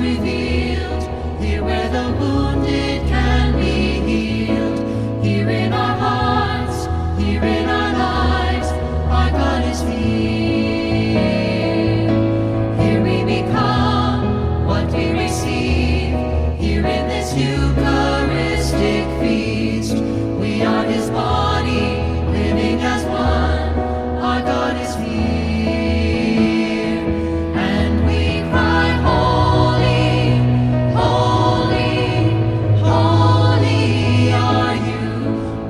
revealed, here where the wounded can be healed. Here in our hearts, here in our lives, our God is near. Here we become what we receive. Here in this Eucharistic feast, we are His body, living as one. Our God is near. And we cry, holy, holy, holy are you.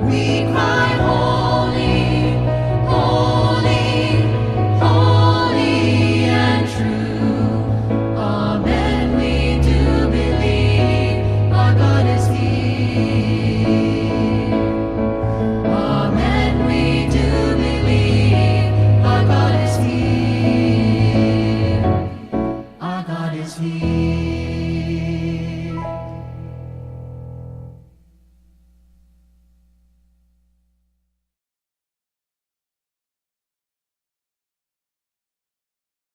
We cry, holy, holy, holy and true. Amen, we do believe our God is here. Amen, we do believe our God is here. Our God is here.